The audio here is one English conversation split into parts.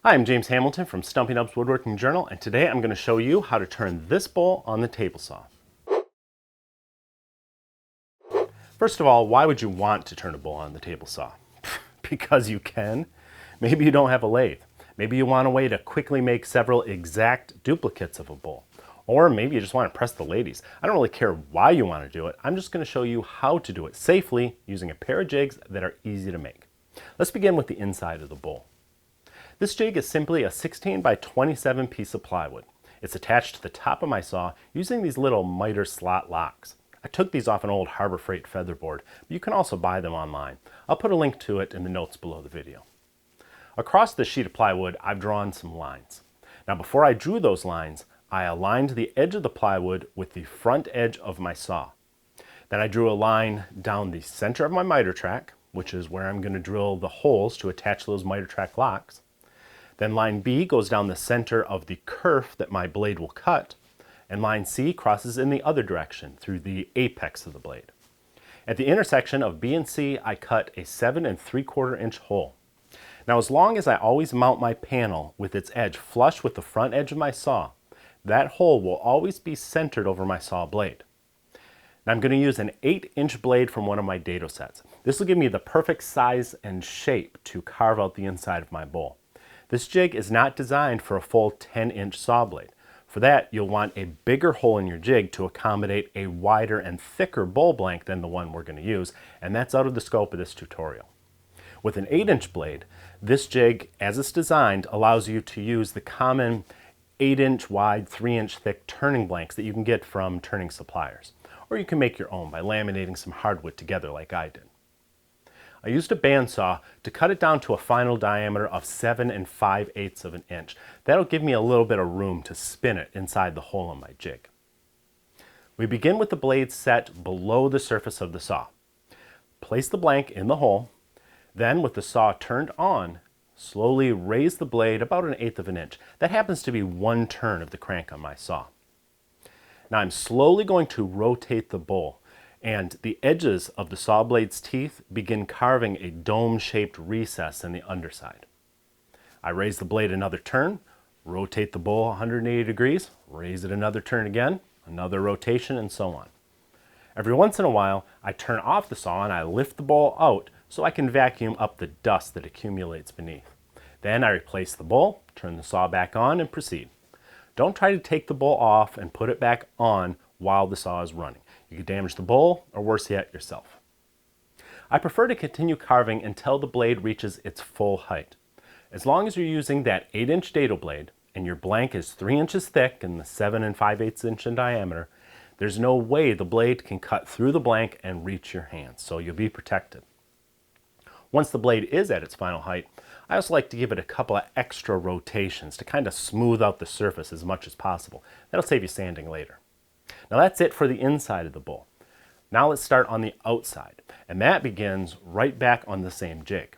Hi, I'm James Hamilton from Stumpy Nubs Woodworking Journal, and today I'm going to show you how to turn this bowl on the table saw. First of all, why would you want to turn a bowl on the table saw? Because you can. Maybe you don't have a lathe. Maybe you want a way to quickly make several exact duplicates of a bowl. Or maybe you just want to press the ladies. I don't really care why you want to do it. I'm just going to show you how to do it safely using a pair of jigs that are easy to make. Let's begin with the inside of the bowl. This jig is simply a 16 by 27 piece of plywood. It's attached to the top of my saw using these little miter slot locks. I took these off an old Harbor Freight featherboard, but you can also buy them online. I'll put a link to it in the notes below the video. Across this sheet of plywood, I've drawn some lines. Now before I drew those lines, I aligned the edge of the plywood with the front edge of my saw. Then I drew a line down the center of my miter track, which is where I'm going to drill the holes to attach those miter track locks. Then line B goes down the center of the kerf that my blade will cut, and line C crosses in the other direction through the apex of the blade. At the intersection of B and C, I cut a 7 3/4 inch hole. Now, as long as I always mount my panel with its edge flush with the front edge of my saw, that hole will always be centered over my saw blade. Now I'm going to use an 8-inch blade from one of my dado sets. This will give me the perfect size and shape to carve out the inside of my bowl. This jig is not designed for a full 10-inch saw blade. For that, you'll want a bigger hole in your jig to accommodate a wider and thicker bowl blank than the one we're going to use, and that's out of the scope of this tutorial. With an 8-inch blade, this jig, as it's designed, allows you to use the common 8-inch wide, 3-inch thick turning blanks that you can get from turning suppliers. Or you can make your own by laminating some hardwood together like I did. I used a bandsaw to cut it down to a final diameter of 7 5/8 of an inch. That'll give me a little bit of room to spin it inside the hole in my jig. We begin with the blade set below the surface of the saw. Place the blank in the hole, then with the saw turned on, slowly raise the blade about 1/8 of an inch. That happens to be one turn of the crank on my saw. Now I'm slowly going to rotate the bowl, and the edges of the saw blade's teeth begin carving a dome-shaped recess in the underside. I raise the blade another turn, rotate the bowl 180 degrees, raise it another turn again, another rotation, and so on. Every once in a while, I turn off the saw and I lift the bowl out so I can vacuum up the dust that accumulates beneath. Then I replace the bowl, turn the saw back on, and proceed. Don't try to take the bowl off and put it back on while the saw is running. You could damage the bowl, or worse yet, yourself. I prefer to continue carving until the blade reaches its full height. As long as you're using that 8-inch dado blade, and your blank is 3 inches thick and the 7 5/8 inch in diameter, there's no way the blade can cut through the blank and reach your hands, so you'll be protected. Once the blade is at its final height, I also like to give it a couple of extra rotations to kind of smooth out the surface as much as possible. That'll save you sanding later. Now that's it for the inside of the bowl. Now let's start on the outside, and that begins right back on the same jig.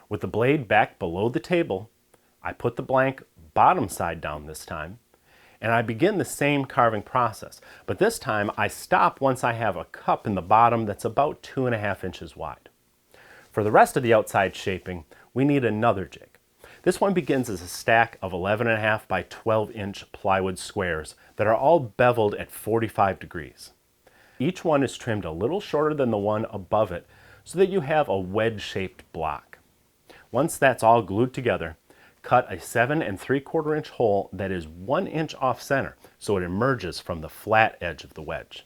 With the blade back below the table, I put the blank bottom side down this time, and I begin the same carving process, but this time I stop once I have a cup in the bottom that's about 2.5 inches wide. For the rest of the outside shaping, we need another jig. This one begins as a stack of 11.5 by 12-inch plywood squares that are all beveled at 45 degrees. Each one is trimmed a little shorter than the one above it so that you have a wedge-shaped block. Once that's all glued together, cut a 7 3/4 inch hole that is 1 inch off center so it emerges from the flat edge of the wedge.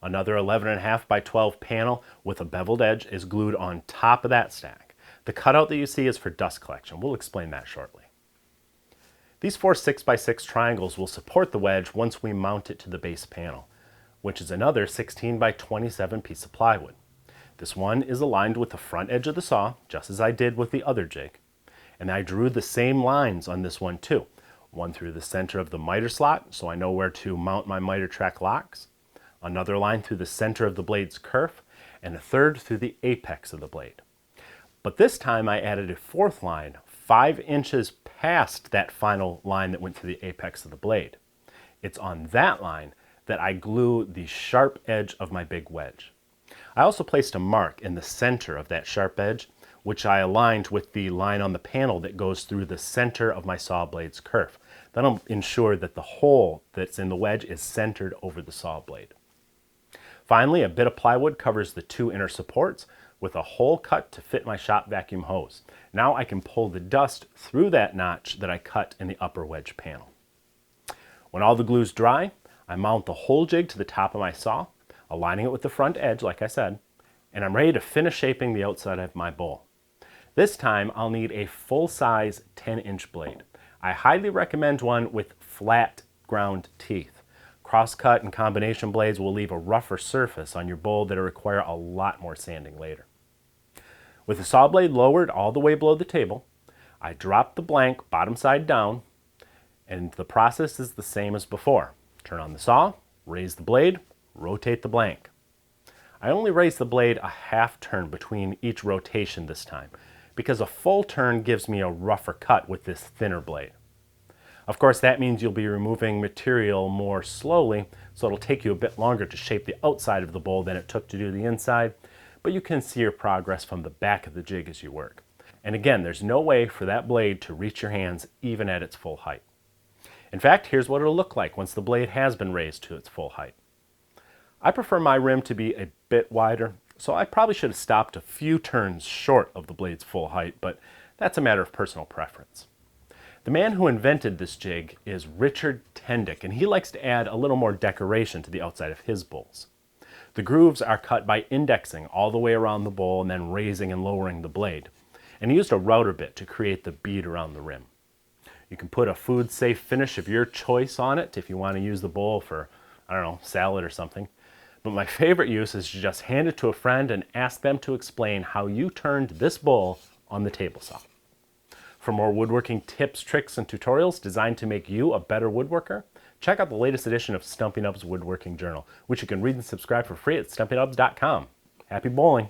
Another 11.5 by 12 panel with a beveled edge is glued on top of that stack. The cutout that you see is for dust collection. We'll explain that shortly. These 4 6x6 triangles will support the wedge once we mount it to the base panel, which is another 16 by 27 piece of plywood. This one is aligned with the front edge of the saw, just as I did with the other jig. And I drew the same lines on this one too. One through the center of the miter slot, so I know where to mount my miter track locks. Another line through the center of the blade's kerf, and a third through the apex of the blade. But this time I added a fourth line 5 inches past that final line that went through the apex of the blade. It's on that line that I glue the sharp edge of my big wedge. I also placed a mark in the center of that sharp edge which I aligned with the line on the panel that goes through the center of my saw blade's kerf. That'll ensure that the hole that's in the wedge is centered over the saw blade. Finally, a bit of plywood covers the two inner supports with a hole cut to fit my shop vacuum hose. Now I can pull the dust through that notch that I cut in the upper wedge panel. When all the glue's dry, I mount the hole jig to the top of my saw, aligning it with the front edge like I said, and I'm ready to finish shaping the outside of my bowl. This time I'll need a full-size 10-inch blade. I highly recommend one with flat ground teeth. Crosscut and combination blades will leave a rougher surface on your bowl that'll require a lot more sanding later. With the saw blade lowered all the way below the table, I drop the blank bottom side down, and the process is the same as before. Turn on the saw, raise the blade, rotate the blank. I only raise the blade a half turn between each rotation this time, because a full turn gives me a rougher cut with this thinner blade. Of course, that means you'll be removing material more slowly, so it'll take you a bit longer to shape the outside of the bowl than it took to do the inside, but you can see your progress from the back of the jig as you work. And again, there's no way for that blade to reach your hands even at its full height. In fact, here's what it'll look like once the blade has been raised to its full height. I prefer my rim to be a bit wider, so I probably should have stopped a few turns short of the blade's full height, but that's a matter of personal preference. The man who invented this jig is Richard Tendick, and he likes to add a little more decoration to the outside of his bowls. The grooves are cut by indexing all the way around the bowl and then raising and lowering the blade. And he used a router bit to create the bead around the rim. You can put a food-safe finish of your choice on it if you want to use the bowl for, I don't know, salad or something. But my favorite use is to just hand it to a friend and ask them to explain how you turned this bowl on the table saw. For more woodworking tips, tricks, and tutorials designed to make you a better woodworker, check out the latest edition of Stumpy Nubs Woodworking Journal, which you can read and subscribe for free at stumpynubs.com. Happy bowling!